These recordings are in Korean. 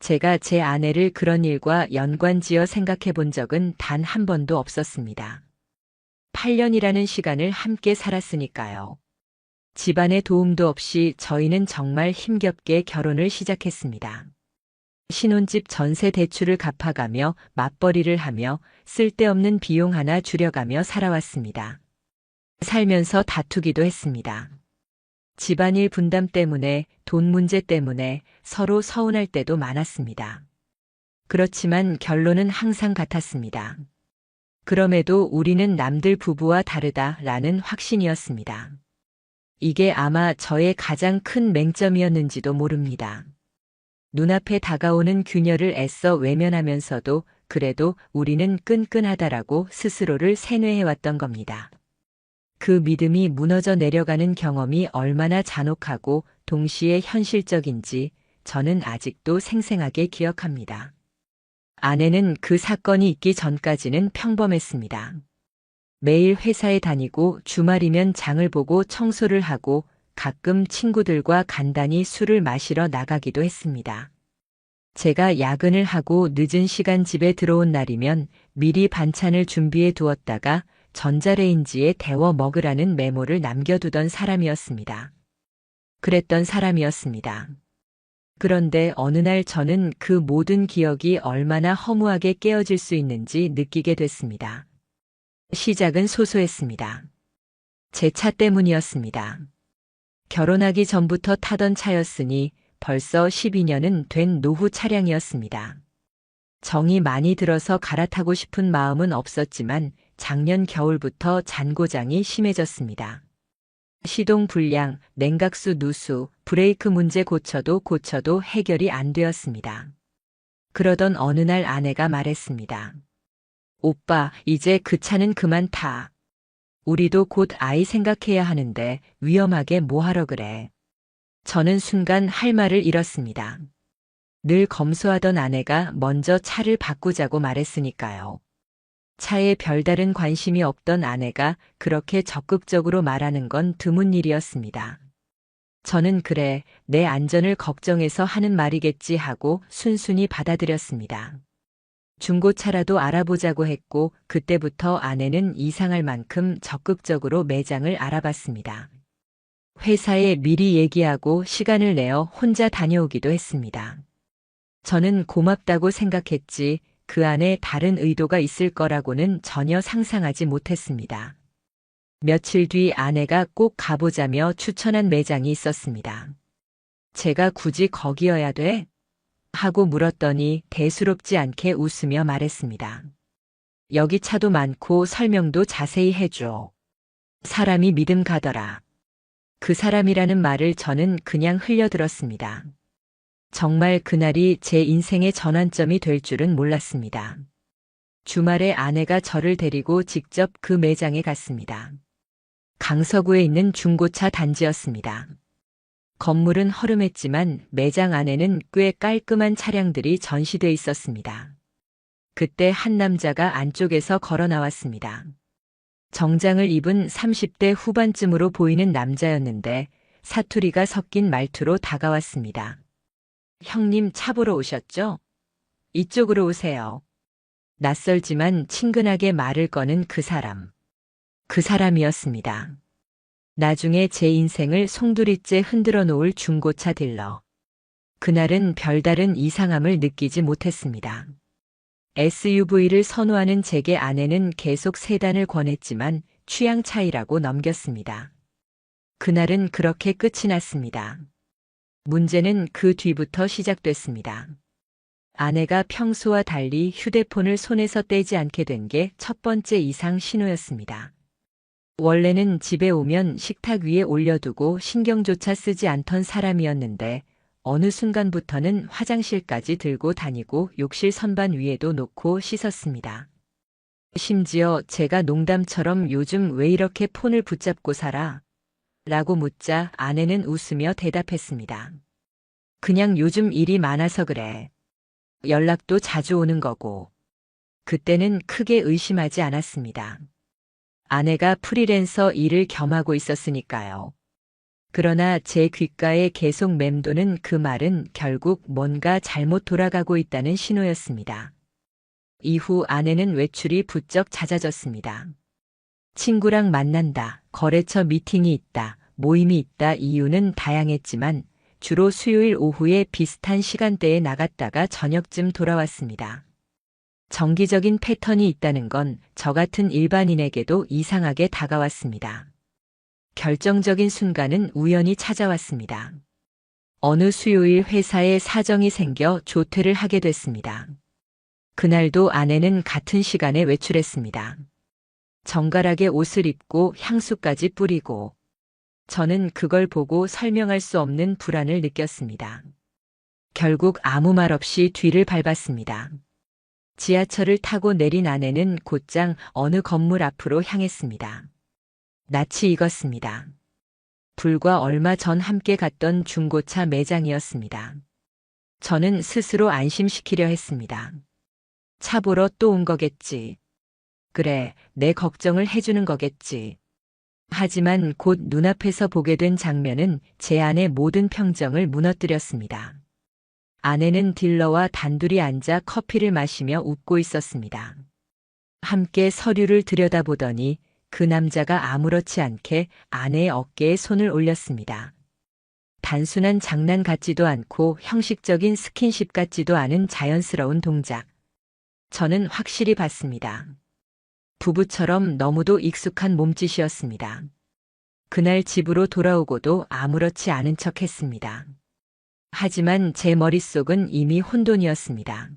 제가 제 아내를 그런 일과 연관지어 생각해 본 적은 단 한 번도 없었습니다. 8년이라는 시간을 함께 살았으니까요. 집안의 도움도 없이 저희는 정말 힘겹게 결혼을 시작했습니다. 신혼집 전세 대출을 갚아가며 맞벌이를 하며 쓸데없는 비용 하나 줄여가며 살아왔습니다. 살면서 다투기도 했습니다. 집안일 분담 때문에, 돈 문제 때문에 서로 서운할 때도 많았습니다. 그렇지만 결론은 항상 같았습니다. 그럼에도 우리는 남들 부부와 다르다라는 확신이었습니다. 이게 아마 저의 가장 큰 맹점이었는지도 모릅니다. 눈앞에 다가오는 균열을 애써 외면하면서도 그래도 우리는 끈끈하다라고 스스로를 세뇌해왔던 겁니다. 그 믿음이 무너져 내려가는 경험이 얼마나 잔혹하고 동시에 현실적인지 저는 아직도 생생하게 기억합니다. 아내는 그 사건이 있기 전까지는 평범했습니다. 매일 회사에 다니고 주말이면 장을 보고 청소를 하고 가끔 친구들과 간단히 술을 마시러 나가기도 했습니다. 제가 야근을 하고 늦은 시간 집에 들어온 날이면 미리 반찬을 준비해 두었다가 전자레인지에 데워 먹으라는 메모를 남겨두던 사람이었습니다. 그랬던 사람이었습니다. 그런데 어느 날 저는 그 모든 기억이 얼마나 허무하게 깨어질 수 있는지 느끼게 됐습니다. 시작은 소소했습니다. 제 차 때문이었습니다. 결혼하기 전부터 타던 차였으니 벌써 12년은 된 노후 차량이었습니다. 정이 많이 들어서 갈아타고 싶은 마음은 없었지만 작년 겨울부터 잔고장이 심해졌습니다. 시동 불량, 냉각수 누수, 브레이크 문제 고쳐도 해결이 안 되었습니다. 그러던 어느 날 아내가 말했습니다. 오빠, 이제 그 차는 그만 타. 우리도 곧 아이 생각해야 하는데 위험하게 뭐하러 그래. 저는 순간 할 말을 잃었습니다. 늘 검소하던 아내가 먼저 차를 바꾸자고 말했으니까요. 차에 별다른 관심이 없던 아내가 그렇게 적극적으로 말하는 건 드문 일이었습니다. 저는 그래, 내 안전을 걱정해서 하는 말이겠지 하고 순순히 받아들였습니다. 중고차라도 알아보자고 했고 그때부터 아내는 이상할 만큼 적극적으로 매장을 알아봤습니다. 회사에 미리 얘기하고 시간을 내어 혼자 다녀오기도 했습니다. 저는 고맙다고 생각했지 그 안에 다른 의도가 있을 거라고는 전혀 상상하지 못했습니다. 며칠 뒤 아내가 꼭 가보자며 추천한 매장이 있었습니다. 제가 굳이 거기여야 돼? 하고 물었더니 대수롭지 않게 웃으며 말했습니다. 여기 차도 많고 설명도 자세히 해줘. 사람이 믿음 가더라. 그 사람이라는 말을 저는 그냥 흘려들었습니다. 정말 그날이 제 인생의 전환점이 될 줄은 몰랐습니다. 주말에 아내가 저를 데리고 직접 그 매장에 갔습니다. 강서구에 있는 중고차 단지였습니다. 건물은 허름했지만 매장 안에는 꽤 깔끔한 차량들이 전시돼 있었습니다. 그때 한 남자가 안쪽에서 걸어 나왔습니다. 정장을 입은 30대 후반쯤으로 보이는 남자였는데 사투리가 섞인 말투로 다가왔습니다. 형님 차 보러 오셨죠? 이쪽으로 오세요. 낯설지만 친근하게 말을 거는 그 사람. 그 사람이었습니다. 나중에 제 인생을 송두리째 흔들어 놓을 중고차 딜러. 그날은 별다른 이상함을 느끼지 못했습니다. SUV를 선호하는 제게 아내는 계속 세단을 권했지만 취향 차이라고 넘겼습니다. 그날은 그렇게 끝이 났습니다. 문제는 그 뒤부터 시작됐습니다. 아내가 평소와 달리 휴대폰을 손에서 떼지 않게 된 게 첫 번째 이상 신호였습니다. 원래는 집에 오면 식탁 위에 올려두고 신경조차 쓰지 않던 사람이었는데 어느 순간부터는 화장실까지 들고 다니고 욕실 선반 위에도 놓고 씻었습니다. 심지어 제가 농담처럼 요즘 왜 이렇게 폰을 붙잡고 살아? 라고 묻자 아내는 웃으며 대답했습니다. 그냥 요즘 일이 많아서 그래. 연락도 자주 오는 거고. 그때는 크게 의심하지 않았습니다. 아내가 프리랜서 일을 겸하고 있었으니까요. 그러나 제 귓가에 계속 맴도는 그 말은 결국 뭔가 잘못 돌아가고 있다는 신호였습니다. 이후 아내는 외출이 부쩍 잦아졌습니다. 친구랑 만난다, 거래처 미팅이 있다, 모임이 있다. 이유는 다양했지만 주로 수요일 오후에 비슷한 시간대에 나갔다가 저녁쯤 돌아왔습니다. 정기적인 패턴이 있다는 건 저 같은 일반인에게도 이상하게 다가왔습니다. 결정적인 순간은 우연히 찾아왔습니다. 어느 수요일 회사에 사정이 생겨 조퇴를 하게 됐습니다. 그날도 아내는 같은 시간에 외출했습니다. 정갈하게 옷을 입고 향수까지 뿌리고 저는 그걸 보고 설명할 수 없는 불안을 느꼈습니다. 결국 아무 말 없이 뒤를 밟았습니다. 지하철을 타고 내린 아내는 곧장 어느 건물 앞으로 향했습니다. 낯이 익었습니다. 불과 얼마 전 함께 갔던 중고차 매장이었습니다. 저는 스스로 안심시키려 했습니다. 차 보러 또 온 거겠지. 그래, 내 걱정을 해주는 거겠지. 하지만 곧 눈앞에서 보게 된 장면은 제 안의 모든 평정을 무너뜨렸습니다. 아내는 딜러와 단둘이 앉아 커피를 마시며 웃고 있었습니다. 함께 서류를 들여다보더니 그 남자가 아무렇지 않게 아내의 어깨에 손을 올렸습니다. 단순한 장난 같지도 않고 형식적인 스킨십 같지도 않은 자연스러운 동작. 저는 확실히 봤습니다. 부부처럼 너무도 익숙한 몸짓이었습니다. 그날 집으로 돌아오고도 아무렇지 않은 척 했습니다. 하지만 제 머릿속은 이미 혼돈이었습니다.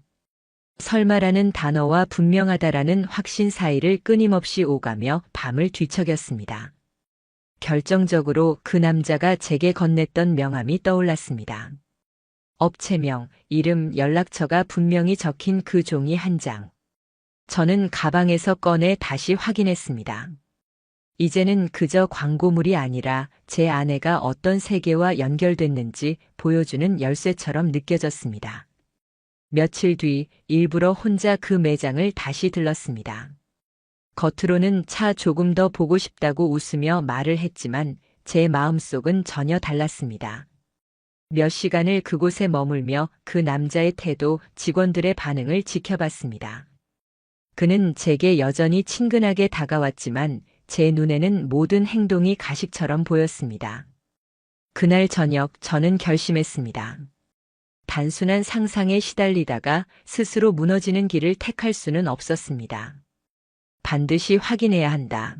설마라는 단어와 분명하다라는 확신 사이를 끊임없이 오가며 밤을 뒤척였습니다. 결정적으로 그 남자가 제게 건넸던 명함이 떠올랐습니다. 업체명, 이름, 연락처가 분명히 적힌 그 종이 한 장. 저는 가방에서 꺼내 다시 확인했습니다. 이제는 그저 광고물이 아니라 제 아내가 어떤 세계와 연결됐는지 보여주는 열쇠처럼 느껴졌습니다. 며칠 뒤 일부러 혼자 그 매장을 다시 들렀습니다. 겉으로는 차 조금 더 보고 싶다고 웃으며 말을 했지만 제 마음속은 전혀 달랐습니다. 몇 시간을 그곳에 머물며 그 남자의 태도, 직원들의 반응을 지켜봤습니다. 그는 제게 여전히 친근하게 다가왔지만 제 눈에는 모든 행동이 가식처럼 보였습니다. 그날 저녁 저는 결심했습니다. 단순한 상상에 시달리다가 스스로 무너지는 길을 택할 수는 없었습니다. 반드시 확인해야 한다.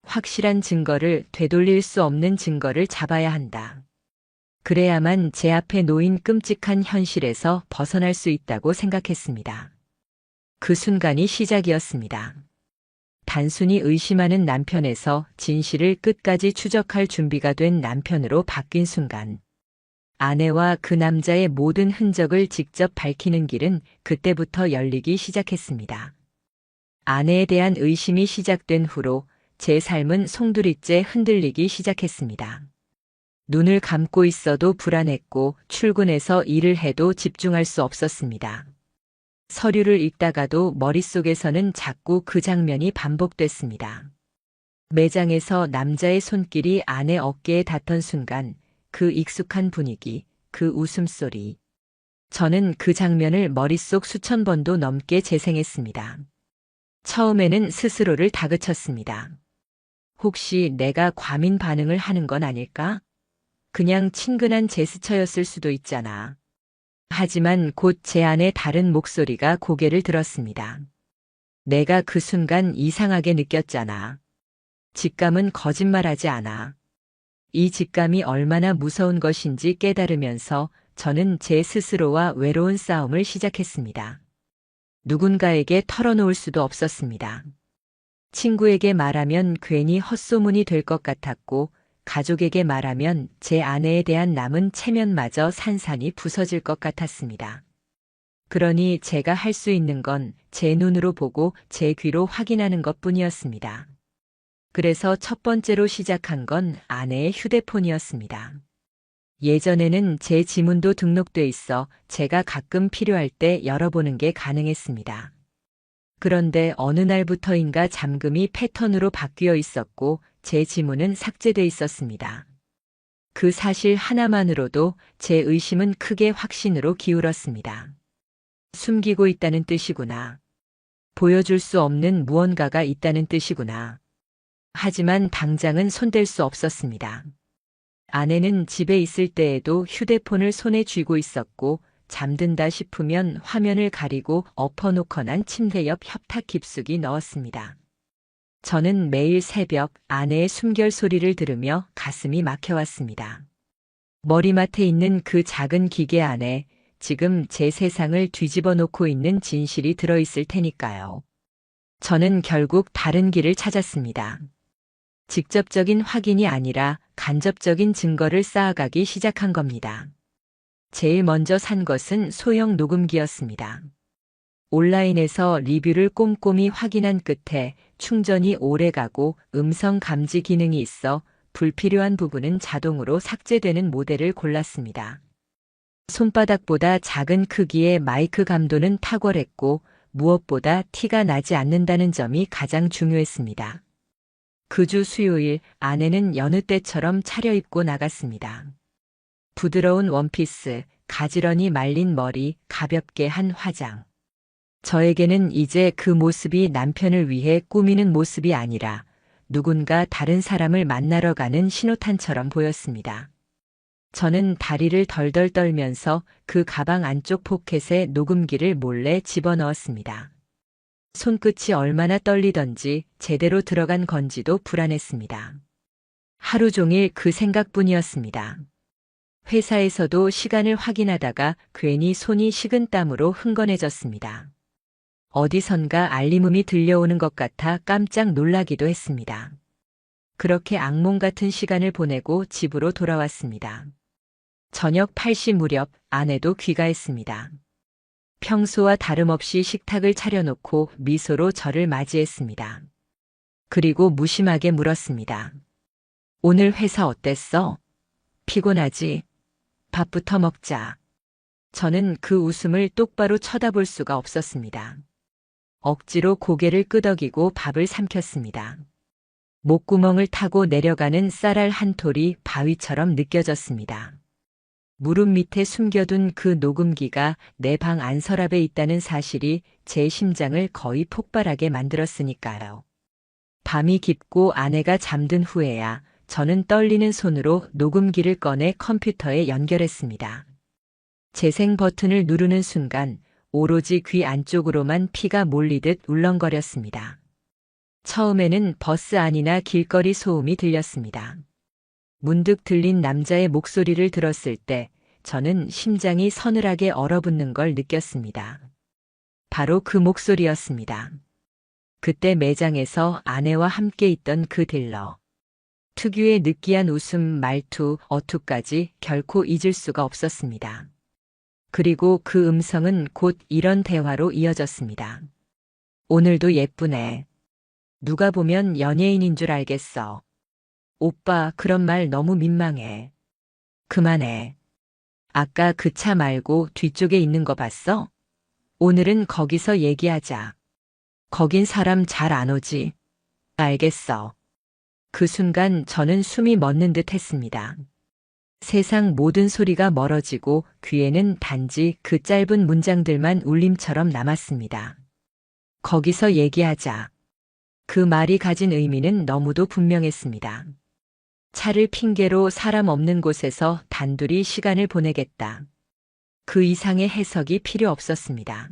확실한 증거를, 되돌릴 수 없는 증거를 잡아야 한다. 그래야만 제 앞에 놓인 끔찍한 현실에서 벗어날 수 있다고 생각했습니다. 그 순간이 시작이었습니다. 단순히 의심하는 남편에서 진실을 끝까지 추적할 준비가 된 남편으로 바뀐 순간, 아내와 그 남자의 모든 흔적을 직접 밝히는 길은 그때부터 열리기 시작했습니다. 아내에 대한 의심이 시작된 후로 제 삶은 송두리째 흔들리기 시작했습니다. 눈을 감고 있어도 불안했고 출근해서 일을 해도 집중할 수 없었습니다. 서류를 읽다가도 머릿속에서는 자꾸 그 장면이 반복됐습니다. 매장에서 남자의 손길이 아내 어깨에 닿던 순간 그 익숙한 분위기, 그 웃음소리. 저는 그 장면을 머릿속 수천 번도 넘게 재생했습니다. 처음에는 스스로를 다그쳤습니다. 혹시 내가 과민 반응을 하는 건 아닐까? 그냥 친근한 제스처였을 수도 있잖아. 하지만 곧 제 안에 다른 목소리가 고개를 들었습니다. 내가 그 순간 이상하게 느꼈잖아. 직감은 거짓말하지 않아. 이 직감이 얼마나 무서운 것인지 깨달으면서 저는 제 스스로와 외로운 싸움을 시작했습니다. 누군가에게 털어놓을 수도 없었습니다. 친구에게 말하면 괜히 헛소문이 될 것 같았고, 가족에게 말하면 제 아내에 대한 남은 체면마저 산산이 부서질 것 같았습니다. 그러니 제가 할 수 있는 건 제 눈으로 보고 제 귀로 확인하는 것뿐이었습니다. 그래서 첫 번째로 시작한 건 아내의 휴대폰이었습니다. 예전에는 제 지문도 등록돼 있어 제가 가끔 필요할 때 열어보는 게 가능했습니다. 그런데 어느 날부터인가 잠금이 패턴으로 바뀌어 있었고 제 지문은 삭제돼 있었습니다. 그 사실 하나만으로도 제 의심은 크게 확신으로 기울었습니다. 숨기고 있다는 뜻이구나. 보여줄 수 없는 무언가가 있다는 뜻이구나. 하지만 당장은 손댈 수 없었습니다. 아내는 집에 있을 때에도 휴대폰을 손에 쥐고 있었고 잠든다 싶으면 화면을 가리고 엎어놓거나 침대 옆 협탁 깊숙이 넣었습니다. 저는 매일 새벽 아내의 숨결 소리를 들으며 가슴이 막혀왔습니다. 머리맡에 있는 그 작은 기계 안에 지금 제 세상을 뒤집어 놓고 있는 진실이 들어있을 테니까요. 저는 결국 다른 길을 찾았습니다. 직접적인 확인이 아니라 간접적인 증거를 쌓아가기 시작한 겁니다. 제일 먼저 산 것은 소형 녹음기였습니다. 온라인에서 리뷰를 꼼꼼히 확인한 끝에 충전이 오래 가고 음성 감지 기능이 있어 불필요한 부분은 자동으로 삭제되는 모델을 골랐습니다. 손바닥보다 작은 크기의 마이크 감도는 탁월했고 무엇보다 티가 나지 않는다는 점이 가장 중요했습니다. 그 주 수요일 아내는 여느 때처럼 차려입고 나갔습니다. 부드러운 원피스, 가지런히 말린 머리, 가볍게 한 화장. 저에게는 이제 그 모습이 남편을 위해 꾸미는 모습이 아니라 누군가 다른 사람을 만나러 가는 신호탄처럼 보였습니다. 저는 다리를 덜덜 떨면서 그 가방 안쪽 포켓에 녹음기를 몰래 집어넣었습니다. 손끝이 얼마나 떨리던지 제대로 들어간 건지도 불안했습니다. 하루 종일 그 생각뿐이었습니다. 회사에서도 시간을 확인하다가 괜히 손이 식은땀으로 흥건해졌습니다. 어디선가 알림음이 들려오는 것 같아 깜짝 놀라기도 했습니다. 그렇게 악몽 같은 시간을 보내고 집으로 돌아왔습니다. 저녁 8시 무렵 아내도 귀가했습니다. 평소와 다름없이 식탁을 차려놓고 미소로 저를 맞이했습니다. 그리고 무심하게 물었습니다. 오늘 회사 어땠어? 피곤하지? 밥부터 먹자. 저는 그 웃음을 똑바로 쳐다볼 수가 없었습니다. 억지로 고개를 끄덕이고 밥을 삼켰습니다. 목구멍을 타고 내려가는 쌀알 한 톨이 바위처럼 느껴졌습니다. 무릎 밑에 숨겨둔 그 녹음기가 내 방 안서랍에 있다는 사실이 제 심장을 거의 폭발하게 만들었으니까요. 밤이 깊고 아내가 잠든 후에야 저는 떨리는 손으로 녹음기를 꺼내 컴퓨터에 연결했습니다. 재생 버튼을 누르는 순간 오로지 귀 안쪽으로만 피가 몰리듯 울렁거렸습니다. 처음에는 버스 안이나 길거리 소음이 들렸습니다. 문득 들린 남자의 목소리를 들었을 때 저는 심장이 서늘하게 얼어붙는 걸 느꼈습니다. 바로 그 목소리였습니다. 그때 매장에서 아내와 함께 있던 그 딜러. 특유의 느끼한 웃음, 말투, 어투까지 결코 잊을 수가 없었습니다. 그리고 그 음성은 곧 이런 대화로 이어졌습니다. 오늘도 예쁘네. 누가 보면 연예인인 줄 알겠어. 오빠, 그런 말 너무 민망해. 그만해. 아까 그 차 말고 뒤쪽에 있는 거 봤어? 오늘은 거기서 얘기하자. 거긴 사람 잘 안 오지. 알겠어. 그 순간 저는 숨이 멎는 듯 했습니다. 세상 모든 소리가 멀어지고 귀에는 단지 그 짧은 문장들만 울림처럼 남았습니다. 거기서 얘기하자. 그 말이 가진 의미는 너무도 분명했습니다. 차를 핑계로 사람 없는 곳에서 단둘이 시간을 보내겠다. 그 이상의 해석이 필요 없었습니다.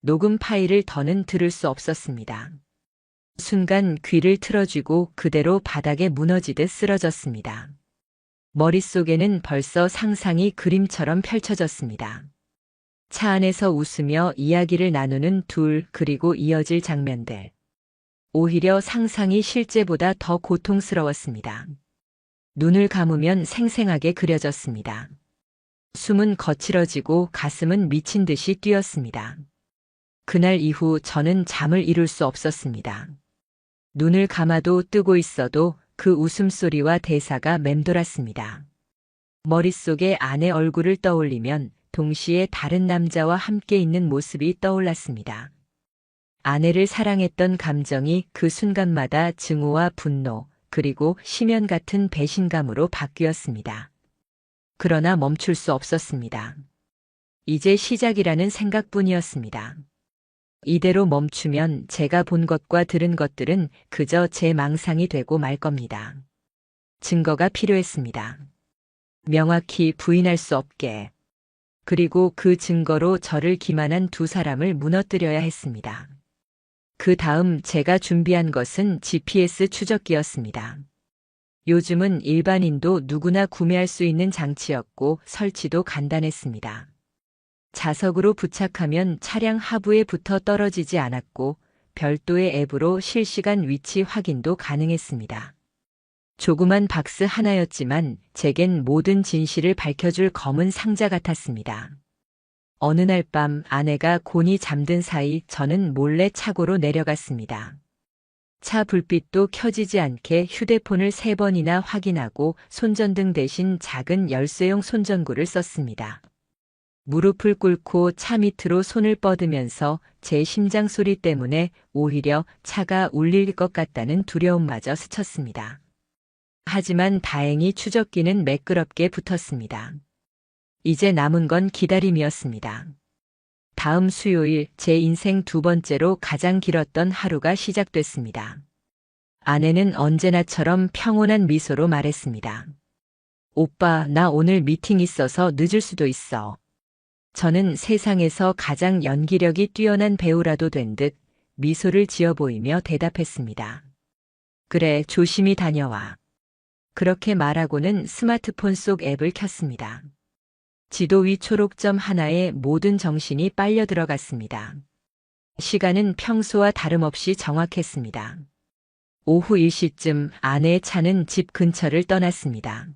녹음 파일을 더는 들을 수 없었습니다. 순간 귀를 틀어쥐고 그대로 바닥에 무너지듯 쓰러졌습니다. 머릿속에는 벌써 상상이 그림처럼 펼쳐졌습니다. 차 안에서 웃으며 이야기를 나누는 둘, 그리고 이어질 장면들. 오히려 상상이 실제보다 더 고통스러웠습니다. 눈을 감으면 생생하게 그려졌습니다. 숨은 거칠어지고 가슴은 미친 듯이 뛰었습니다. 그날 이후 저는 잠을 이룰 수 없었습니다. 눈을 감아도 뜨고 있어도 그 웃음소리와 대사가 맴돌았습니다. 머릿속에 아내 얼굴을 떠올리면 동시에 다른 남자와 함께 있는 모습이 떠올랐습니다. 아내를 사랑했던 감정이 그 순간마다 증오와 분노, 그리고 심연 같은 배신감으로 바뀌었습니다. 그러나 멈출 수 없었습니다. 이제 시작이라는 생각뿐이었습니다. 이대로 멈추면 제가 본 것과 들은 것들은 그저 제 망상이 되고 말 겁니다. 증거가 필요했습니다. 명확히 부인할 수 없게. 그리고 그 증거로 저를 기만한 두 사람을 무너뜨려야 했습니다. 그 다음 제가 준비한 것은 GPS 추적기였습니다. 요즘은 일반인도 누구나 구매할 수 있는 장치였고 설치도 간단했습니다. 자석으로 부착하면 차량 하부에 붙어 떨어지지 않았고 별도의 앱으로 실시간 위치 확인도 가능했습니다. 조그만 박스 하나였지만 제겐 모든 진실을 밝혀줄 검은 상자 같았습니다. 어느 날 밤 아내가 곤히 잠든 사이 저는 몰래 차고로 내려갔습니다. 차 불빛도 켜지지 않게 휴대폰을 3번이나 확인하고 손전등 대신 작은 열쇠용 손전구를 썼습니다. 무릎을 꿇고 차 밑으로 손을 뻗으면서 제 심장 소리 때문에 오히려 차가 울릴 것 같다는 두려움마저 스쳤습니다. 하지만 다행히 추적기는 매끄럽게 붙었습니다. 이제 남은 건 기다림이었습니다. 다음 수요일 제 인생 2번째로 가장 길었던 하루가 시작됐습니다. 아내는 언제나처럼 평온한 미소로 말했습니다. 오빠, 나 오늘 미팅 있어서 늦을 수도 있어. 저는 세상에서 가장 연기력이 뛰어난 배우라도 된 듯 미소를 지어 보이며 대답했습니다. 그래, 조심히 다녀와. 그렇게 말하고는 스마트폰 속 앱을 켰습니다. 지도 위 초록점 하나에 모든 정신이 빨려 들어갔습니다. 시간은 평소와 다름없이 정확했습니다. 오후 1시쯤 아내의 차는 집 근처를 떠났습니다.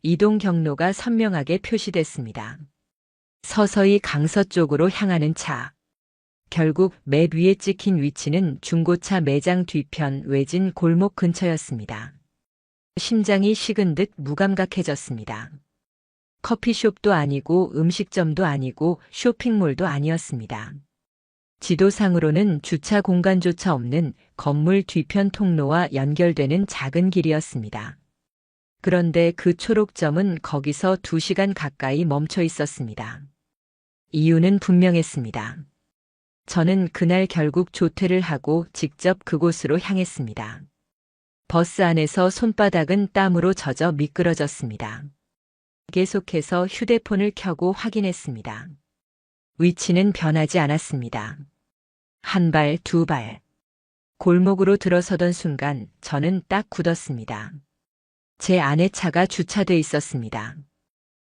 이동 경로가 선명하게 표시됐습니다. 서서히 강서쪽으로 향하는 차. 결국 맵 위에 찍힌 위치는 중고차 매장 뒤편 외진 골목 근처였습니다. 심장이 식은 듯 무감각해졌습니다. 커피숍도 아니고 음식점도 아니고 쇼핑몰도 아니었습니다. 지도상으로는 주차 공간조차 없는 건물 뒤편 통로와 연결되는 작은 길이었습니다. 그런데 그 초록점은 거기서 2시간 가까이 멈춰 있었습니다. 이유는 분명했습니다. 저는 그날 결국 조퇴를 하고 직접 그곳으로 향했습니다. 버스 안에서 손바닥은 땀으로 젖어 미끄러졌습니다. 계속해서 휴대폰을 켜고 확인했습니다. 위치는 변하지 않았습니다. 한 발, 2발. 골목으로 들어서던 순간 저는 딱 굳었습니다. 제 아내 차가 주차돼 있었습니다.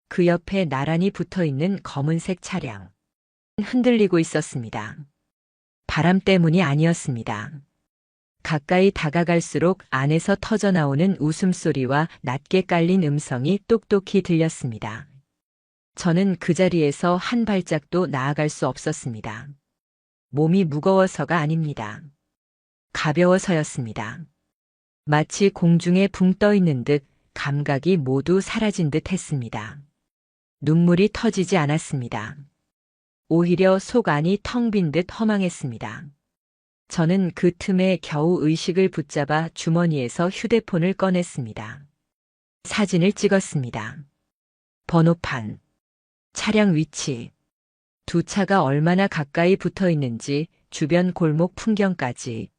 그 옆에 나란히 붙어 있는 검은색 차량. 흔들리고 있었습니다. 바람 때문이 아니었습니다. 가까이 다가갈수록 안에서 터져나오는 웃음소리와 낮게 깔린 음성이 똑똑히 들렸습니다. 저는 그 자리에서 한 발짝도 나아갈 수 없었습니다. 몸이 무거워서가 아닙니다. 가벼워서였습니다. 마치 공중에 붕 떠 있는 듯 감각이 모두 사라진 듯 했습니다. 눈물이 터지지 않았습니다. 오히려 속 안이 텅 빈 듯 허망했습니다. 저는 그 틈에 겨우 의식을 붙잡아 주머니에서 휴대폰을 꺼냈습니다. 사진을 찍었습니다. 번호판, 차량 위치, 두 차가 얼마나 가까이 붙어 있는지 주변 골목 풍경까지.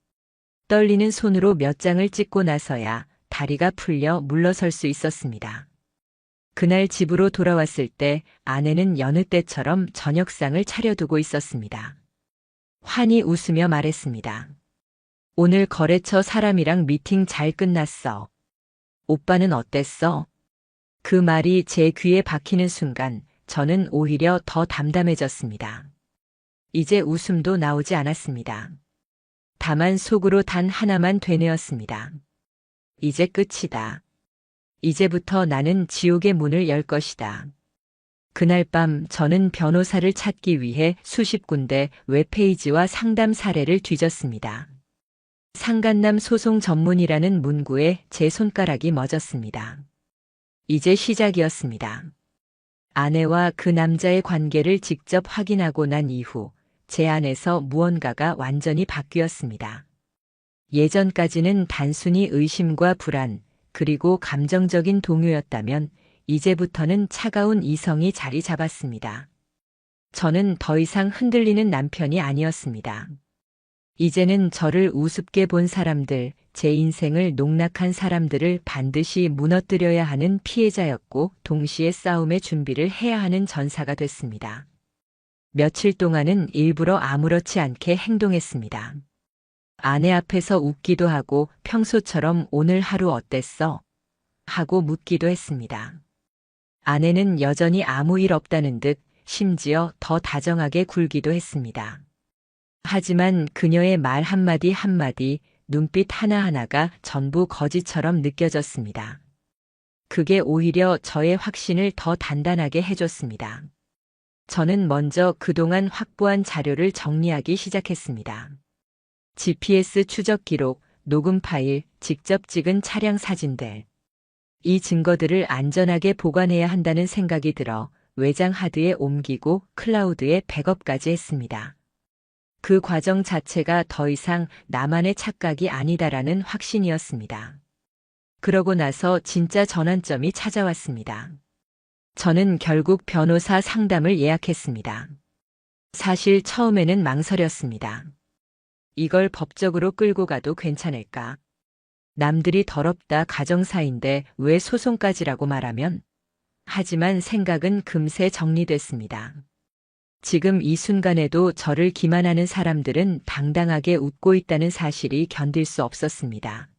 떨리는 손으로 몇 장을 찍고 나서야 다리가 풀려 물러설 수 있었습니다. 그날 집으로 돌아왔을 때 아내는 여느 때처럼 저녁상을 차려두고 있었습니다. 환히 웃으며 말했습니다. 오늘 거래처 사람이랑 미팅 잘 끝났어. 오빠는 어땠어? 그 말이 제 귀에 박히는 순간 저는 오히려 더 담담해졌습니다. 이제 웃음도 나오지 않았습니다. 다만 속으로 단 하나만 되뇌었습니다. 이제 끝이다. 이제부터 나는 지옥의 문을 열 것이다. 그날 밤 저는 변호사를 찾기 위해 수십 군데 웹페이지와 상담 사례를 뒤졌습니다. 상간남 소송 전문이라는 문구에 제 손가락이 멎었습니다. 이제 시작이었습니다. 아내와 그 남자의 관계를 직접 확인하고 난 이후 제 안에서 무언가가 완전히 바뀌었습니다. 예전까지는 단순히 의심과 불안, 그리고 감정적인 동요였다면 이제부터는 차가운 이성이 자리 잡았습니다. 저는 더 이상 흔들리는 남편이 아니었습니다. 이제는 저를 우습게 본 사람들, 제 인생을 농락한 사람들을 반드시 무너뜨려야 하는 피해자였고 동시에 싸움의 준비를 해야 하는 전사가 됐습니다. 며칠 동안은 일부러 아무렇지 않게 행동했습니다. 아내 앞에서 웃기도 하고 평소처럼 오늘 하루 어땠어? 하고 묻기도 했습니다. 아내는 여전히 아무 일 없다는 듯 심지어 더 다정하게 굴기도 했습니다. 하지만 그녀의 말 한마디 한마디, 눈빛 하나하나가 전부 거짓처럼 느껴졌습니다. 그게 오히려 저의 확신을 더 단단하게 해줬습니다. 저는 먼저 그동안 확보한 자료를 정리하기 시작했습니다. GPS 추적 기록, 녹음 파일, 직접 찍은 차량 사진들. 이 증거들을 안전하게 보관해야 한다는 생각이 들어 외장 하드에 옮기고 클라우드에 백업까지 했습니다. 그 과정 자체가 더 이상 나만의 착각이 아니다라는 확신이었습니다. 그러고 나서 진짜 전환점이 찾아왔습니다. 저는 결국 변호사 상담을 예약했습니다. 사실 처음에는 망설였습니다. 이걸 법적으로 끌고 가도 괜찮을까? 남들이 더럽다 가정사인데 왜 소송까지라고 말하면? 하지만 생각은 금세 정리됐습니다. 지금 이 순간에도 저를 기만하는 사람들은 당당하게 웃고 있다는 사실이 견딜 수 없었습니다.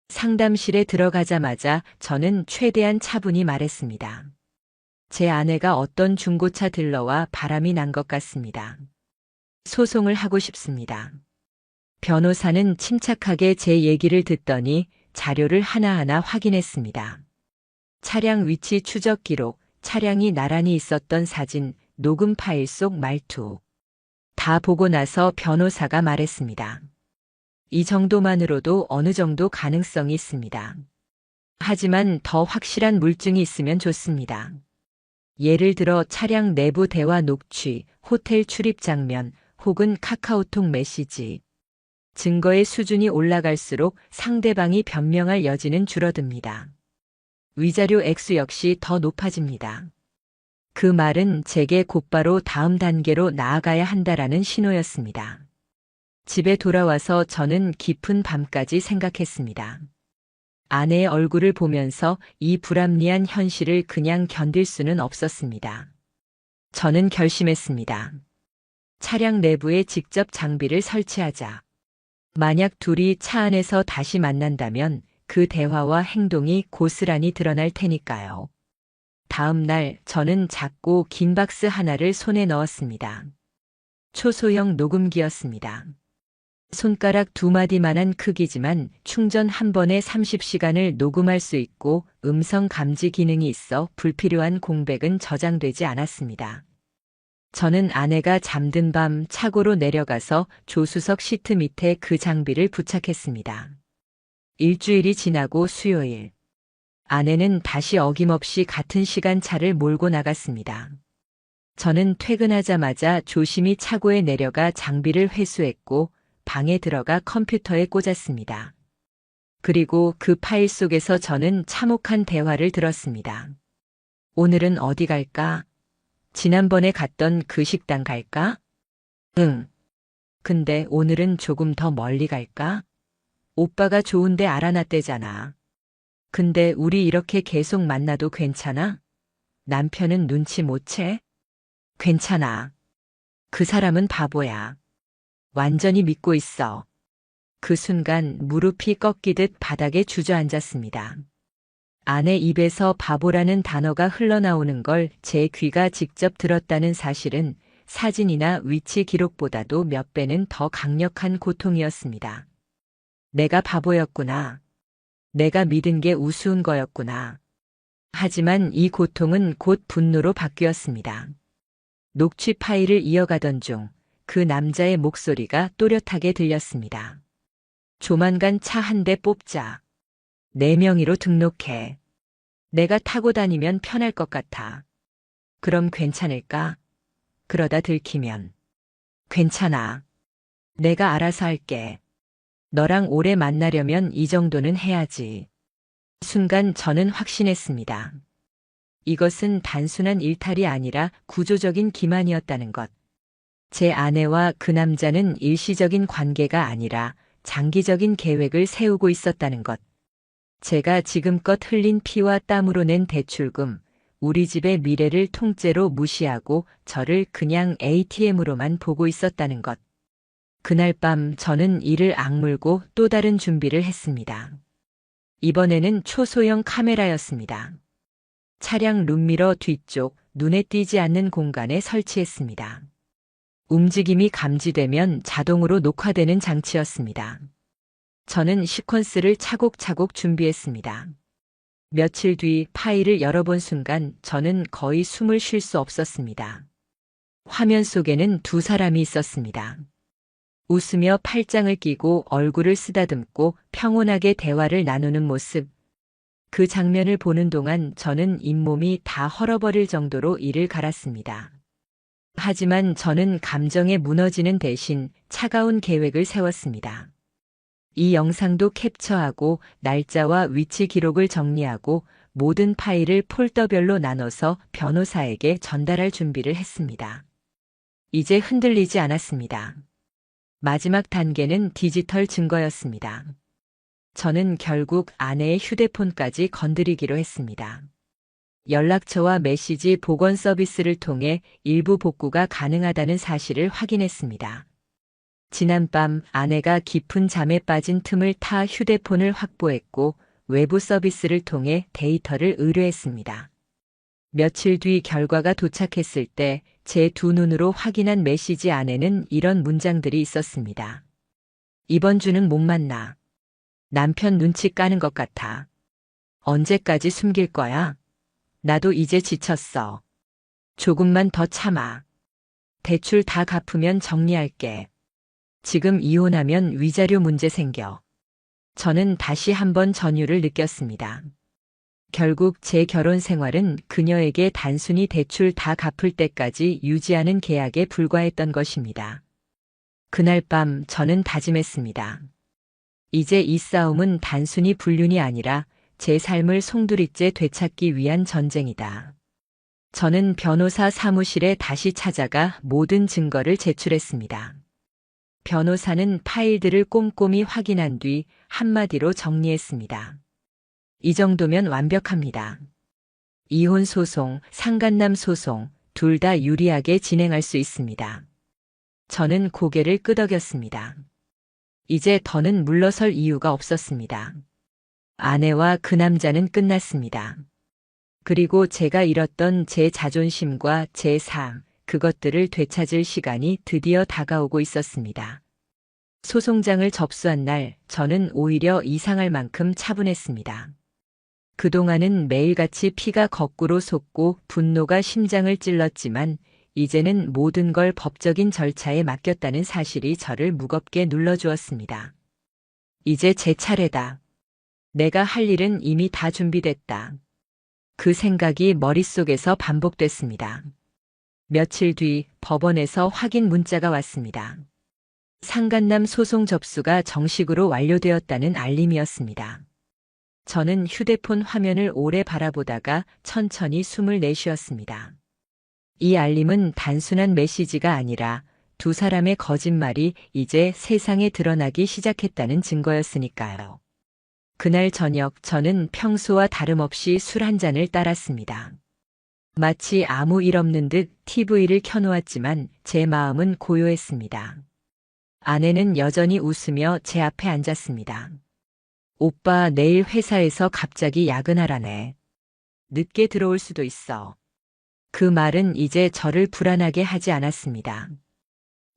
상담실에 들어가자마자 저는 최대한 차분히 말했습니다. 제 아내가 어떤 중고차 딜러와 바람이 난 것 같습니다. 소송을 하고 싶습니다. 변호사는 침착하게 제 얘기를 듣더니 자료를 하나하나 확인했습니다. 차량 위치 추적 기록, 차량이 나란히 있었던 사진, 녹음 파일 속 말투. 다 보고 나서 변호사가 말했습니다. 이 정도만으로도 어느 정도 가능성이 있습니다. 하지만 더 확실한 물증이 있으면 좋습니다. 예를 들어 차량 내부 대화 녹취, 호텔 출입 장면, 혹은 카카오톡 메시지. 증거의 수준이 올라갈수록 상대방이 변명할 여지는 줄어듭니다. 위자료 액수 역시 더 높아집니다. 그 말은 제게 곧바로 다음 단계로 나아가야 한다라는 신호였습니다. 집에 돌아와서 저는 깊은 밤까지 생각했습니다. 아내의 얼굴을 보면서 이 불합리한 현실을 그냥 견딜 수는 없었습니다. 저는 결심했습니다. 차량 내부에 직접 장비를 설치하자. 만약 둘이 차 안에서 다시 만난다면 그 대화와 행동이 고스란히 드러날 테니까요. 다음 날 저는 작고 긴 박스 하나를 손에 넣었습니다. 초소형 녹음기였습니다. 손가락 2마디만한 크기지만 충전 한 번에 30시간을 녹음할 수 있고 음성 감지 기능이 있어 불필요한 공백은 저장되지 않았습니다. 저는 아내가 잠든 밤 차고로 내려가서 조수석 시트 밑에 그 장비를 부착했습니다. 일주일이 지나고 수요일. 아내는 다시 어김없이 같은 시간 차를 몰고 나갔습니다. 저는 퇴근하자마자 조심히 차고에 내려가 장비를 회수했고 방에 들어가 컴퓨터에 꽂았습니다. 그리고 그 파일 속에서 저는 참혹한 대화를 들었습니다. 오늘은 어디 갈까? 지난번에 갔던 그 식당 갈까? 응. 근데 오늘은 조금 더 멀리 갈까? 오빠가 좋은데 알아놨대잖아. 근데 우리 이렇게 계속 만나도 괜찮아? 남편은 눈치 못 채? 괜찮아. 그 사람은 바보야. 완전히 믿고 있어. 그 순간 무릎이 꺾이듯 바닥에 주저앉았습니다. 아내 입에서 바보라는 단어가 흘러나오는 걸 제 귀가 직접 들었다는 사실은 사진이나 위치 기록보다도 몇 배는 더 강력한 고통이었습니다. 내가 바보였구나. 내가 믿은 게 우스운 거였구나. 하지만 이 고통은 곧 분노로 바뀌었습니다. 녹취 파일을 이어가던 중 그 남자의 목소리가 또렷하게 들렸습니다. 조만간 차 한 대 뽑자. 내 명의로 등록해. 내가 타고 다니면 편할 것 같아. 그럼 괜찮을까? 그러다 들키면. 괜찮아. 내가 알아서 할게. 너랑 오래 만나려면 이 정도는 해야지. 순간 저는 확신했습니다. 이것은 단순한 일탈이 아니라 구조적인 기만이었다는 것. 제 아내와 그 남자는 일시적인 관계가 아니라 장기적인 계획을 세우고 있었다는 것. 제가 지금껏 흘린 피와 땀으로 낸 대출금, 우리 집의 미래를 통째로 무시하고 저를 그냥 ATM으로만 보고 있었다는 것. 그날 밤 저는 이를 악물고 또 다른 준비를 했습니다. 이번에는 초소형 카메라였습니다. 차량 룸미러 뒤쪽 눈에 띄지 않는 공간에 설치했습니다. 움직임이 감지되면 자동으로 녹화되는 장치였습니다. 저는 시퀀스를 차곡차곡 준비했습니다. 며칠 뒤 파일을 열어본 순간 저는 거의 숨을 쉴 수 없었습니다. 화면 속에는 두 사람이 있었습니다. 웃으며 팔짱을 끼고 얼굴을 쓰다듬고 평온하게 대화를 나누는 모습. 그 장면을 보는 동안 저는 잇몸이 다 헐어버릴 정도로 이를 갈았습니다. 하지만 저는 감정에 무너지는 대신 차가운 계획을 세웠습니다. 이 영상도 캡처하고 날짜와 위치 기록을 정리하고 모든 파일을 폴더별로 나눠서 변호사에게 전달할 준비를 했습니다. 이제 흔들리지 않았습니다. 마지막 단계는 디지털 증거였습니다. 저는 결국 아내의 휴대폰까지 건드리기로 했습니다. 연락처와 메시지 복원 서비스를 통해 일부 복구가 가능하다는 사실을 확인했습니다. 지난밤 아내가 깊은 잠에 빠진 틈을 타 휴대폰을 확보했고 외부 서비스를 통해 데이터를 의뢰했습니다. 며칠 뒤 결과가 도착했을 때 제 두 눈으로 확인한 메시지 안에는 이런 문장들이 있었습니다. 이번 주는 못 만나. 남편 눈치 까는 것 같아. 언제까지 숨길 거야? 나도 이제 지쳤어. 조금만 더 참아. 대출 다 갚으면 정리할게. 지금 이혼하면 위자료 문제 생겨. 저는 다시 한번 전율을 느꼈습니다. 결국 제 결혼 생활은 그녀에게 단순히 대출 다 갚을 때까지 유지하는 계약에 불과했던 것입니다. 그날 밤 저는 다짐했습니다. 이제 이 싸움은 단순히 불륜이 아니라 제 삶을 송두리째 되찾기 위한 전쟁이다. 저는 변호사 사무실에 다시 찾아가 모든 증거를 제출했습니다. 변호사는 파일들을 꼼꼼히 확인한 뒤 한마디로 정리했습니다. 이 정도면 완벽합니다. 이혼 소송, 상간남 소송, 둘 다 유리하게 진행할 수 있습니다. 저는 고개를 끄덕였습니다. 이제 더는 물러설 이유가 없었습니다. 아내와 그 남자는 끝났습니다. 그리고 제가 잃었던 제 자존심과 제 삶, 그것들을 되찾을 시간이 드디어 다가오고 있었습니다. 소송장을 접수한 날, 저는 오히려 이상할 만큼 차분했습니다. 그동안은 매일같이 피가 거꾸로 솟고 분노가 심장을 찔렀지만 이제는 모든 걸 법적인 절차에 맡겼다는 사실이 저를 무겁게 눌러주었습니다. 이제 제 차례다. 내가 할 일은 이미 다 준비됐다. 그 생각이 머릿속에서 반복됐습니다. 며칠 뒤 법원에서 확인 문자가 왔습니다. 상간남 소송 접수가 정식으로 완료되었다는 알림이었습니다. 저는 휴대폰 화면을 오래 바라보다가 천천히 숨을 내쉬었습니다. 이 알림은 단순한 메시지가 아니라 두 사람의 거짓말이 이제 세상에 드러나기 시작했다는 증거였으니까요. 그날 저녁 저는 평소와 다름없이 술 한 잔을 따랐습니다. 마치 아무 일 없는 듯 TV를 켜놓았지만 제 마음은 고요했습니다. 아내는 여전히 웃으며 제 앞에 앉았습니다. 오빠 내일 회사에서 갑자기 야근하라네. 늦게 들어올 수도 있어. 그 말은 이제 저를 불안하게 하지 않았습니다.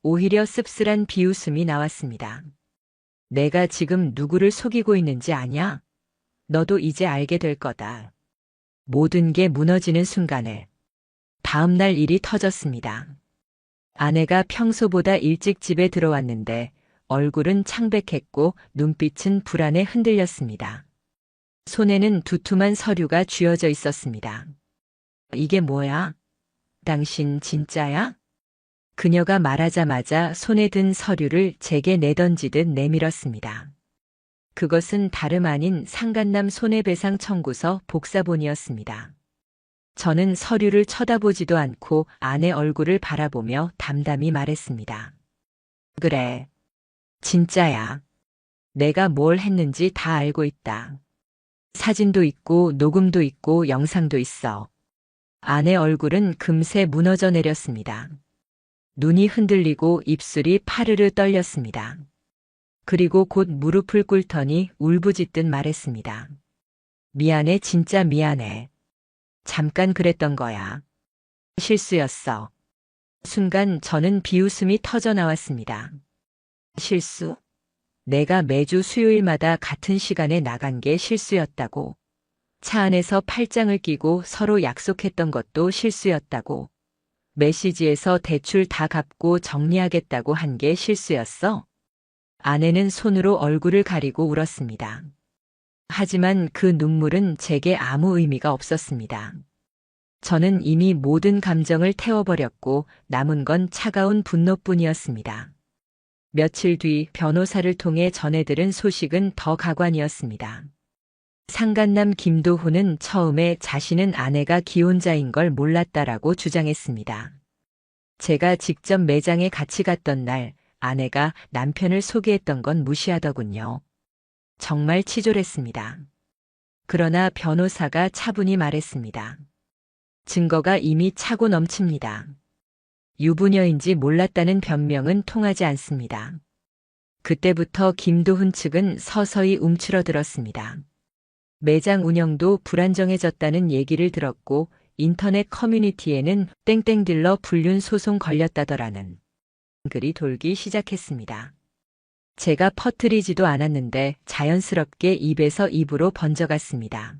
오히려 씁쓸한 비웃음이 나왔습니다. 내가 지금 누구를 속이고 있는지 아냐? 너도 이제 알게 될 거다. 모든 게 무너지는 순간에. 다음 날 일이 터졌습니다. 아내가 평소보다 일찍 집에 들어왔는데 얼굴은 창백했고 눈빛은 불안에 흔들렸습니다. 손에는 두툼한 서류가 쥐어져 있었습니다. 이게 뭐야? 당신 진짜야? 그녀가 말하자마자 손에 든 서류를 제게 내던지듯 내밀었습니다. 그것은 다름 아닌 상간남 손해배상 청구서 복사본이었습니다. 저는 서류를 쳐다보지도 않고 아내 얼굴을 바라보며 담담히 말했습니다. 그래. 진짜야. 내가 뭘 했는지 다 알고 있다. 사진도 있고 녹음도 있고 영상도 있어. 아내 얼굴은 금세 무너져 내렸습니다. 눈이 흔들리고 입술이 파르르 떨렸습니다. 그리고 곧 무릎을 꿇더니 울부짖듯 말했습니다. 미안해, 진짜 미안해. 잠깐 그랬던 거야. 실수였어. 순간 저는 비웃음이 터져 나왔습니다. 실수? 내가 매주 수요일마다 같은 시간에 나간 게 실수였다고. 차 안에서 팔짱을 끼고 서로 약속했던 것도 실수였다고. 메시지에서 대출 다 갚고 정리하겠다고 한 게 실수였어. 아내는 손으로 얼굴을 가리고 울었습니다. 하지만 그 눈물은 제게 아무 의미가 없었습니다. 저는 이미 모든 감정을 태워버렸고 남은 건 차가운 분노뿐이었습니다. 며칠 뒤 변호사를 통해 전해들은 소식은 더 가관이었습니다. 상간남 김도훈은 처음에 자신은 아내가 기혼자인 걸 몰랐다라고 주장했습니다. 제가 직접 매장에 같이 갔던 날 아내가 남편을 소개했던 건 무시하더군요. 정말 치졸했습니다. 그러나 변호사가 차분히 말했습니다. 증거가 이미 차고 넘칩니다. 유부녀인지 몰랐다는 변명은 통하지 않습니다. 그때부터 김도훈 측은 서서히 움츠러들었습니다. 매장 운영도 불안정해졌다는 얘기를 들었고 인터넷 커뮤니티에는 땡땡딜러 불륜 소송 걸렸다더라는 글이 돌기 시작했습니다. 제가 퍼뜨리지도 않았는데 자연스럽게 입에서 입으로 번져갔습니다.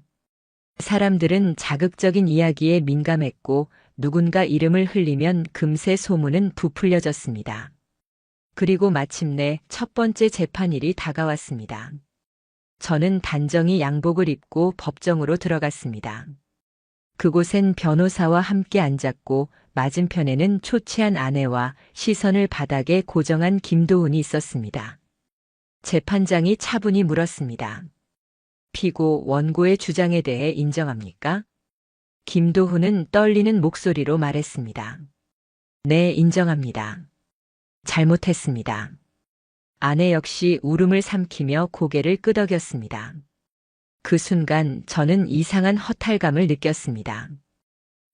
사람들은 자극적인 이야기에 민감했고 누군가 이름을 흘리면 금세 소문은 부풀려졌습니다. 그리고 마침내 첫 번째 재판일이 다가왔습니다. 저는 단정히 양복을 입고 법정으로 들어갔습니다. 그곳엔 변호사와 함께 앉았고 맞은편에는 초췌한 아내와 시선을 바닥에 고정한 김도훈이 있었습니다. 재판장이 차분히 물었습니다. 피고 원고의 주장에 대해 인정합니까? 김도훈은 떨리는 목소리로 말했습니다. 네, 인정합니다. 잘못했습니다. 아내 역시 울음을 삼키며 고개를 끄덕였습니다. 그 순간 저는 이상한 허탈감을 느꼈습니다.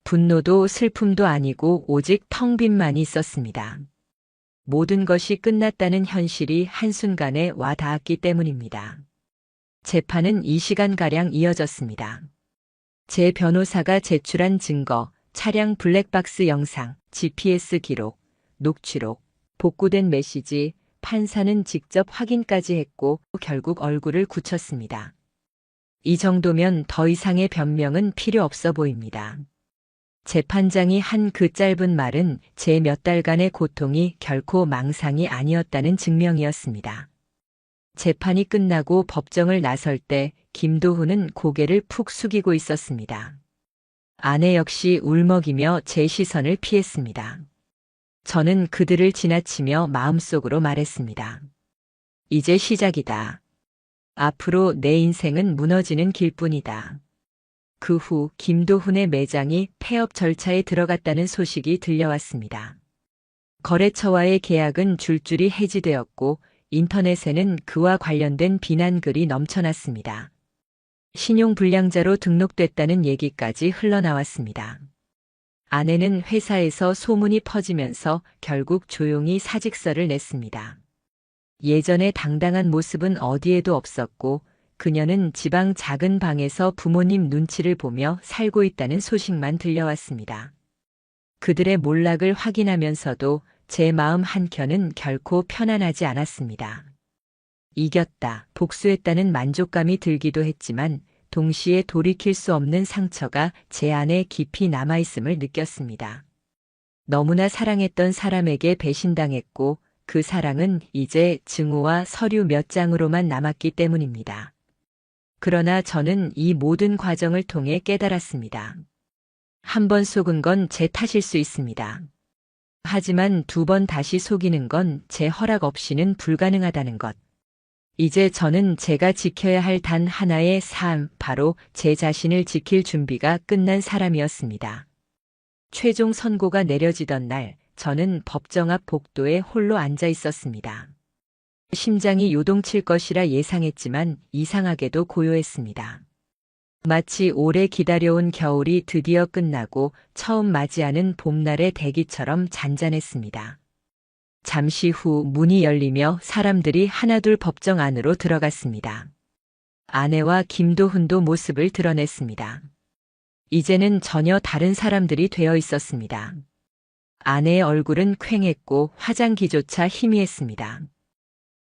분노도 슬픔도 아니고 오직 텅 빈만이 있었습니다. 모든 것이 끝났다는 현실이 한순간에 와 닿았기 때문입니다. 재판은 2시간가량 이어졌습니다. 제 변호사가 제출한 증거, 차량 블랙박스 영상, GPS 기록, 녹취록, 복구된 메시지, 판사는 직접 확인까지 했고 결국 얼굴을 굳혔습니다. 이 정도면 더 이상의 변명은 필요 없어 보입니다. 재판장이 한 그 짧은 말은 제 몇 달간의 고통이 결코 망상이 아니었다는 증명이었습니다. 재판이 끝나고 법정을 나설 때 김도훈은 고개를 푹 숙이고 있었습니다. 아내 역시 울먹이며 제 시선을 피했습니다. 저는 그들을 지나치며 마음속으로 말했습니다. 이제 시작이다. 앞으로 내 인생은 무너지는 길뿐이다. 그 후 김도훈의 매장이 폐업 절차에 들어갔다는 소식이 들려왔습니다. 거래처와의 계약은 줄줄이 해지되었고 인터넷에는 그와 관련된 비난글이 넘쳐났습니다. 신용불량자로 등록됐다는 얘기까지 흘러나왔습니다. 아내는 회사에서 소문이 퍼지면서 결국 조용히 사직서를 냈습니다. 예전의 당당한 모습은 어디에도 없었고 그녀는 지방 작은 방에서 부모님 눈치를 보며 살고 있다는 소식만 들려왔습니다. 그들의 몰락을 확인하면서도 제 마음 한켠은 결코 편안하지 않았습니다. 이겼다, 복수했다는 만족감이 들기도 했지만 동시에 돌이킬 수 없는 상처가 제 안에 깊이 남아있음을 느꼈습니다. 너무나 사랑했던 사람에게 배신당했고 그 사랑은 이제 증오와 서류 몇 장으로만 남았기 때문입니다. 그러나 저는 이 모든 과정을 통해 깨달았습니다. 한 번 속은 건 제 탓일 수 있습니다. 하지만 2번 다시 속이는 건 제 허락 없이는 불가능하다는 것. 이제 저는 제가 지켜야 할 단 하나의 삶, 바로 제 자신을 지킬 준비가 끝난 사람이었습니다. 최종 선고가 내려지던 날, 저는 법정 앞 복도에 홀로 앉아 있었습니다. 심장이 요동칠 것이라 예상했지만 이상하게도 고요했습니다. 마치 오래 기다려온 겨울이 드디어 끝나고 처음 맞이하는 봄날의 대기처럼 잔잔했습니다. 잠시 후 문이 열리며 사람들이 하나둘 법정 안으로 들어갔습니다. 아내와 김도훈도 모습을 드러냈습니다. 이제는 전혀 다른 사람들이 되어 있었습니다. 아내의 얼굴은 퀭했고 화장기조차 희미했습니다.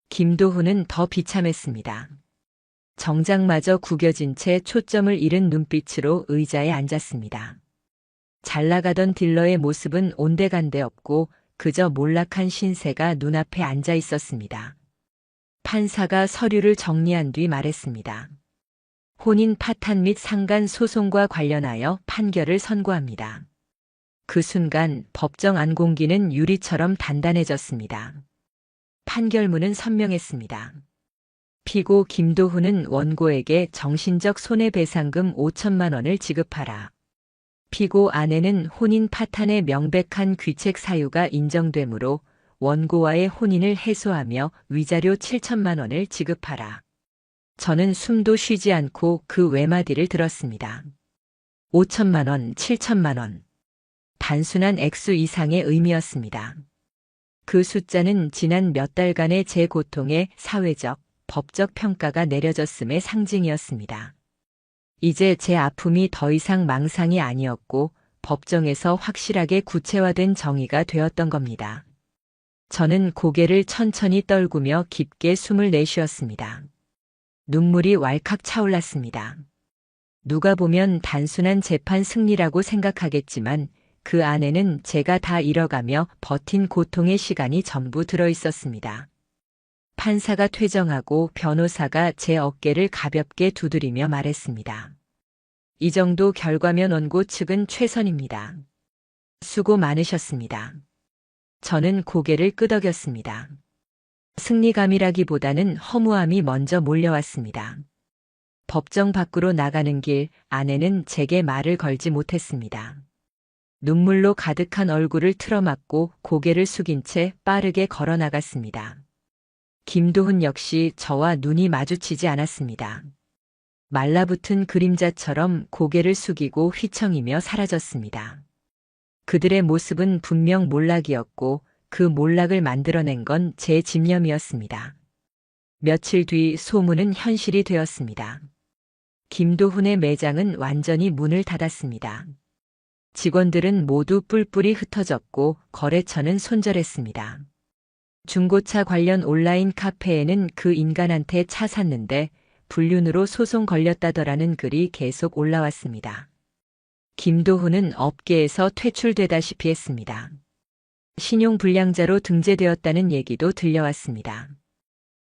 김도훈은 더 비참했습니다. 정장마저 구겨진 채 초점을 잃은 눈빛으로 의자에 앉았습니다. 잘 나가던 딜러의 모습은 온데간데 없고 그저 몰락한 신세가 눈앞에 앉아 있었습니다. 판사가 서류를 정리한 뒤 말했습니다. 혼인 파탄 및 상간 소송과 관련하여 판결을 선고합니다. 그 순간 법정 안 공기는 유리처럼 단단해졌습니다. 판결문은 선명했습니다. 피고 김도훈은 원고에게 정신적 손해배상금 5천만 원을 지급하라. 피고 아내는 혼인 파탄의 명백한 귀책 사유가 인정되므로 원고와의 혼인을 해소하며 위자료 7천만 원을 지급하라. 저는 숨도 쉬지 않고 그 외마디를 들었습니다. 5천만 원, 7천만 원. 단순한 액수 이상의 의미였습니다. 그 숫자는 지난 몇 달간의 제 고통에 사회적, 법적 평가가 내려졌음의 상징이었습니다. 이제 제 아픔이 더 이상 망상이 아니었고 법정에서 확실하게 구체화된 정의가 되었던 겁니다. 저는 고개를 천천히 떨구며 깊게 숨을 내쉬었습니다. 눈물이 왈칵 차올랐습니다. 누가 보면 단순한 재판 승리라고 생각하겠지만 그 안에는 제가 다 잃어가며 버틴 고통의 시간이 전부 들어 있었습니다. 판사가 퇴정하고 변호사가 제 어깨를 가볍게 두드리며 말했습니다. 이 정도 결과면 원고 측은 최선입니다. 수고 많으셨습니다. 저는 고개를 끄덕였습니다. 승리감이라기보다는 허무함이 먼저 몰려왔습니다. 법정 밖으로 나가는 길, 아내는 제게 말을 걸지 못했습니다. 눈물로 가득한 얼굴을 틀어막고 고개를 숙인 채 빠르게 걸어 나갔습니다. 김도훈 역시 저와 눈이 마주치지 않았습니다. 말라붙은 그림자처럼 고개를 숙이고 휘청이며 사라졌습니다. 그들의 모습은 분명 몰락이었고 그 몰락을 만들어낸 건 제 집념이었습니다. 며칠 뒤 소문은 현실이 되었습니다. 김도훈의 매장은 완전히 문을 닫았습니다. 직원들은 모두 뿔뿔이 흩어졌고 거래처는 손절했습니다. 중고차 관련 온라인 카페에는 그 인간한테 차 샀는데 불륜으로 소송 걸렸다더라는 글이 계속 올라왔습니다. 김도훈은 업계에서 퇴출되다시피 했습니다. 신용불량자로 등재되었다는 얘기도 들려왔습니다.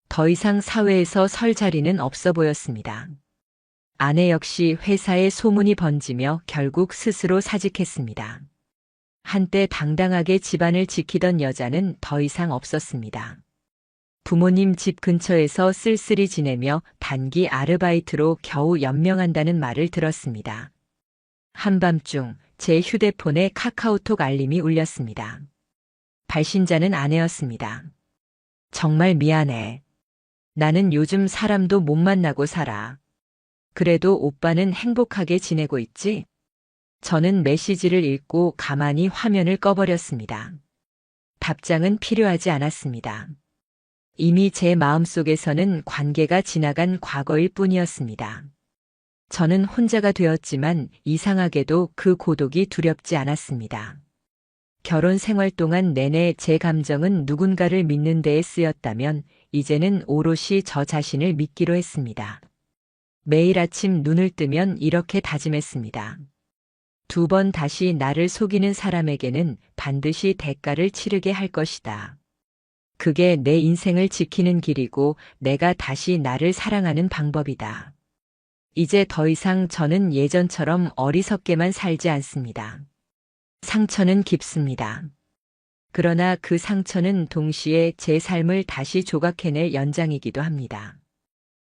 더 이상 사회에서 설 자리는 없어 보였습니다. 아내 역시 회사에 소문이 번지며 결국 스스로 사직했습니다. 한때 당당하게 집안을 지키던 여자는 더 이상 없었습니다. 부모님 집 근처에서 쓸쓸히 지내며 단기 아르바이트로 겨우 연명한다는 말을 들었습니다. 한밤중 제 휴대폰에 카카오톡 알림이 울렸습니다. 발신자는 아내였습니다. 정말 미안해. 나는 요즘 사람도 못 만나고 살아. 그래도 오빠는 행복하게 지내고 있지? 저는 메시지를 읽고 가만히 화면을 꺼버렸습니다. 답장은 필요하지 않았습니다. 이미 제 마음속에서는 관계가 지나간 과거일 뿐이었습니다. 저는 혼자가 되었지만 이상하게도 그 고독이 두렵지 않았습니다. 결혼 생활 동안 내내 제 감정은 누군가를 믿는 데에 쓰였다면 이제는 오롯이 저 자신을 믿기로 했습니다. 매일 아침 눈을 뜨면 이렇게 다짐했습니다. 2번 다시 나를 속이는 사람에게는 반드시 대가를 치르게 할 것이다. 그게 내 인생을 지키는 길이고 내가 다시 나를 사랑하는 방법이다. 이제 더 이상 저는 예전처럼 어리석게만 살지 않습니다. 상처는 깊습니다. 그러나 그 상처는 동시에 제 삶을 다시 조각해낼 연장이기도 합니다.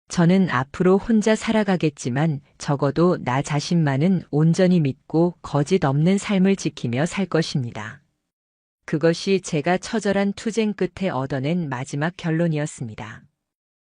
저는 앞으로 혼자 살아가겠지만 적어도 나 자신만은 온전히 믿고 거짓 없는 삶을 지키며 살 것입니다. 그것이 제가 처절한 투쟁 끝에 얻어낸 마지막 결론이었습니다.